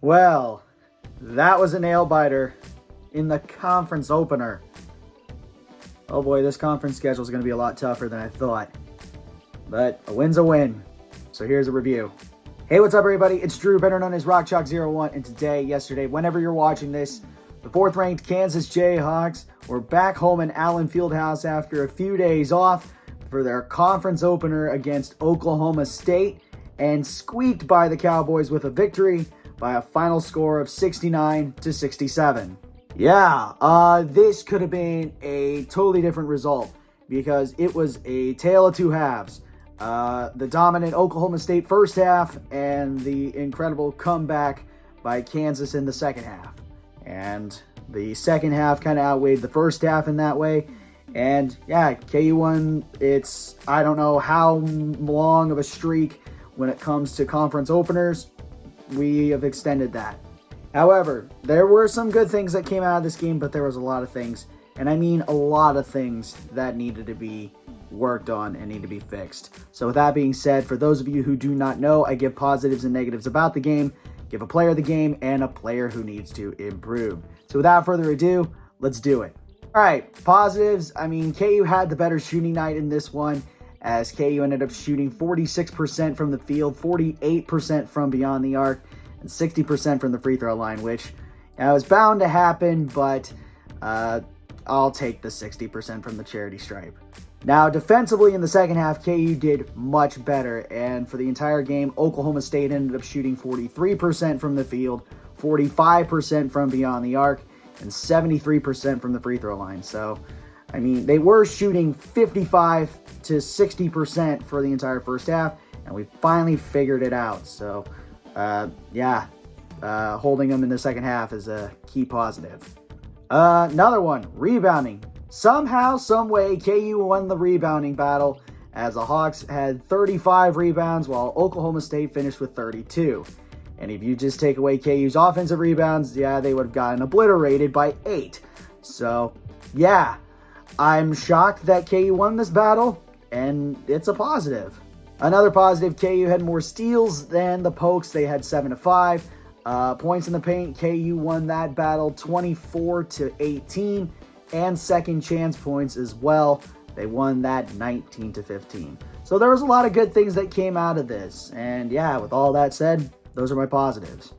Well, that was a nail biter in the conference opener. Oh boy, this conference schedule is going to be a lot tougher than I thought. But a win's a win. So here's a review. Hey, what's up, everybody? It's Drew, better known as RockChalk01, and today, yesterday, whenever you're watching this, the 4th-ranked Kansas Jayhawks were back home in Allen Fieldhouse after a few days off for their conference opener against Oklahoma State and squeaked by the Cowboys with a victory by a final score of 69-67. Yeah, this could have been a totally different result because it was a tale of two halves. The dominant Oklahoma State first half and the incredible comeback by Kansas in the second half. And the second half kind of outweighed the first half in that way. And yeah, KU won its, I don't know how long of a streak when it comes to conference openers. We have extended that. However, there were some good things that came out of this game, but there was a lot of things, and I mean a lot of things that needed to be worked on and need to be fixed. So with that being said, for those of you who do not know, I give positives and negatives about the game, give a player of the game, and a player who needs to improve. So without further ado, let's do it. All right, positives. I mean, KU had the better shooting night in this one, as KU ended up shooting 46% from the field, 48% from beyond the arc, and 60% from the free throw line, which was bound to happen, but I'll take the 60% from the charity stripe. Now, defensively in the second half, KU did much better, and for the entire game, Oklahoma State ended up shooting 43% from the field, 45% from beyond the arc, and 73% from the free throw line. So, I mean, they were shooting 55 to 60% for the entire first half, and we finally figured it out. So, holding them in the second half is a key positive. Another one, rebounding. Somehow, someway, KU won the rebounding battle, as the Hawks had 35 rebounds, while Oklahoma State finished with 32. And if you just take away KU's offensive rebounds, they would have gotten obliterated by 8. So, yeah, I'm shocked that KU won this battle, and it's a positive. Another positive, KU had more steals than the Pokes. They had 7-5. Points in the paint, KU won that battle 24-18, and second chance points as well. They won that 19-15. So there was a lot of good things that came out of this. And yeah, with all that said, those are my positives.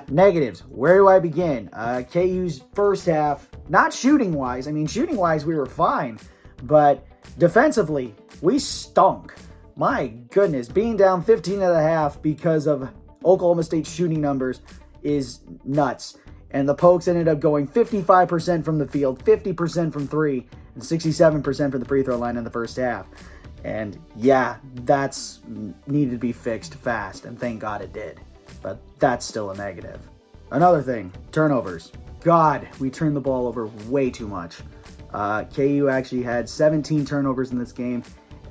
Negatives. Where do I begin? KU's first half, not shooting-wise. I mean, shooting-wise, we were fine. But defensively, we stunk. My goodness, being down 15 at a half because of Oklahoma State's shooting numbers is nuts. And the Pokes ended up going 55% from the field, 50% from three, and 67% from the free throw line in the first half. And yeah, that's needed to be fixed fast, and thank God it did. But that's still a negative. Another thing, turnovers. God, we turned the ball over way too much. KU actually had 17 turnovers in this game,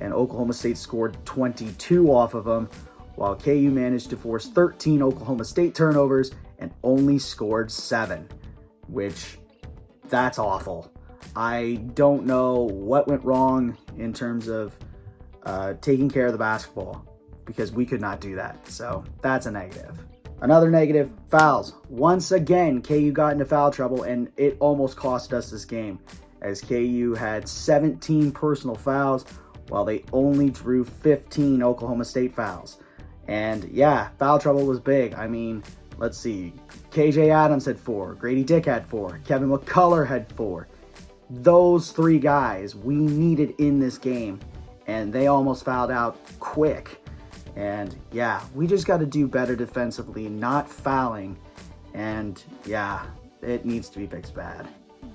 and Oklahoma State scored 22 off of them, while KU managed to force 13 Oklahoma State turnovers and only scored 7, which, that's awful. I don't know what went wrong in terms of taking care of the basketball, because we could not do that. So that's a negative. Another negative, fouls. Once again, KU got into foul trouble, and it almost cost us this game, as KU had 17 personal fouls, while they only drew 15 Oklahoma State fouls. And yeah, foul trouble was big. I mean, let's see. KJ Adams had 4. Grady Dick had 4. Kevin McCullough had 4. Those 3 guys we needed in this game, and they almost fouled out quick. And yeah, we just got to do better defensively, not fouling. And yeah, it needs to be fixed bad.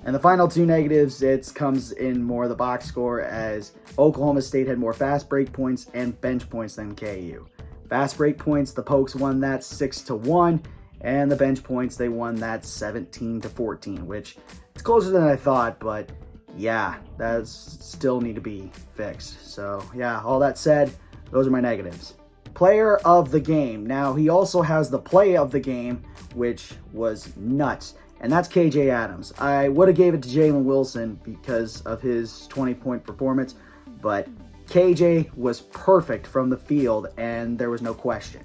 And the final 2 negatives, it comes in more of the box score, as Oklahoma State had more fast break points and bench points than KU. Fast break points, the Pokes won that 6-1, and the bench points, they won that 17-14, which is closer than I thought, but yeah, that still need to be fixed. So yeah, all that said, those are my negatives. Player of the game. Now, he also has the play of the game, which was nuts, and that's KJ Adams. I would have gave it to Jalen Wilson because of his 20-point performance, but KJ was perfect from the field, and there was no question.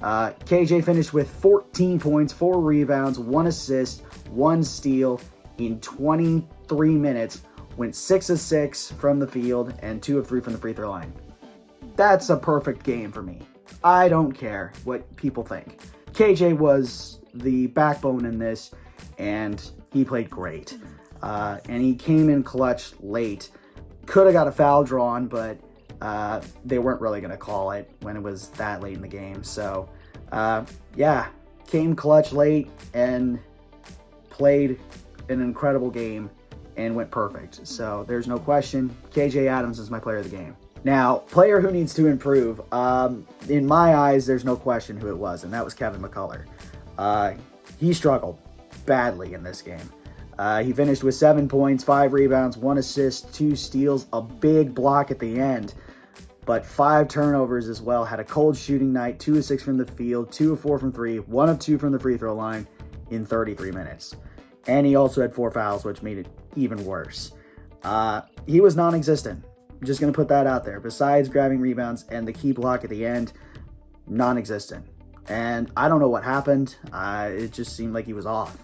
KJ finished with 14 points, 4 rebounds, 1 assist, 1 steal in 23 minutes, went 6 of 6 from the field and 2 of 3 from the free throw line. That's a perfect game for me. I don't care what people think. KJ was the backbone in this, and he played great. And he came in clutch late. Could have got a foul drawn, but they weren't really going to call it when it was that late in the game. So, yeah, came clutch late and played an incredible game and went perfect. So there's no question. KJ Adams is my player of the game. Now, player who needs to improve, in my eyes, there's no question who it was, and that was Kevin McCullar. He struggled badly in this game. He finished with 7 points, 5 rebounds, 1 assist, 2 steals, a big block at the end, but 5 turnovers as well. Had a cold shooting night, 2 of 6 from the field, 2 of 4 from 3, 1 of 2 from the free throw line in 33 minutes. And he also had 4 fouls, which made it even worse. He was non-existent. I'm just going to put that out there. Besides grabbing rebounds and the key block at the end, non-existent. And I don't know what happened. It just seemed like he was off.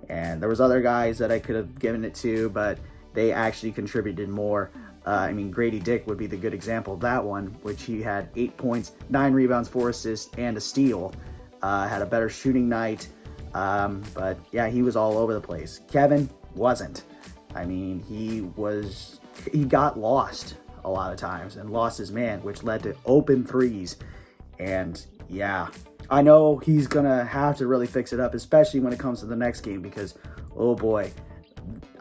And there was other guys that I could have given it to, but they actually contributed more. I mean, Grady Dick would be the good example of that one, which he had 8 points, 9 rebounds, 4 assists, and a steal. Had a better shooting night. But yeah, he was all over the place. Kevin wasn't. I mean, he got lost a lot of times and lost his man, which led to open threes. And yeah, I know he's going to have to really fix it up, especially when it comes to the next game, because, oh boy,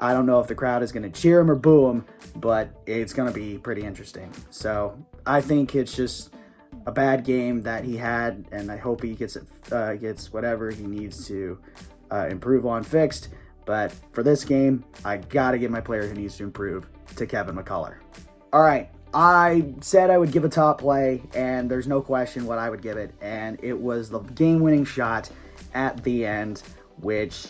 I don't know if the crowd is going to cheer him or boo him, but it's going to be pretty interesting. So I think it's just a bad game that he had, and I hope he gets whatever he needs to improve on fixed. But for this game, I got to give my player who needs to improve to Kevin McCullar. All right, I said I would give a top play, and there's no question what I would give it, and it was the game-winning shot at the end, which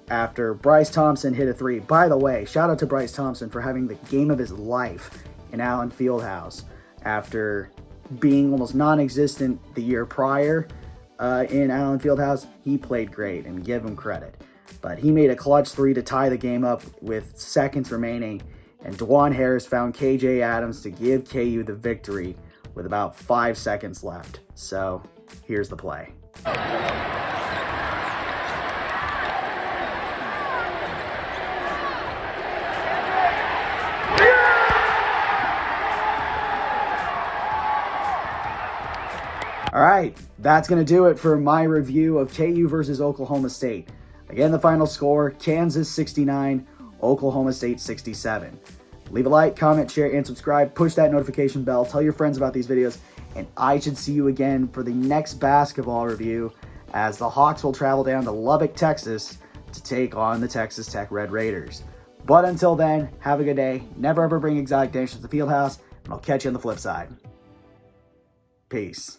after Bryce Thompson hit a 3. By the way, shout out to Bryce Thompson for having the game of his life in Allen Fieldhouse after being almost non-existent the year prior in Allen Fieldhouse. He played great, and give him credit. But he made a clutch 3 to tie the game up with seconds remaining, and Dwan Harris found KJ Adams to give KU the victory with about 5 seconds left. So here's the play. All right, that's going to do it for my review of KU versus Oklahoma State. Again, the final score, Kansas 69, Oklahoma State 67. Leave a like, comment, share, and subscribe. Push that notification bell. Tell your friends about these videos. And I should see you again for the next basketball review as the Hawks will travel down to Lubbock, Texas to take on the Texas Tech Red Raiders. But until then, have a good day. Never ever bring exotic dishes to the Fieldhouse, and I'll catch you on the flip side. Peace.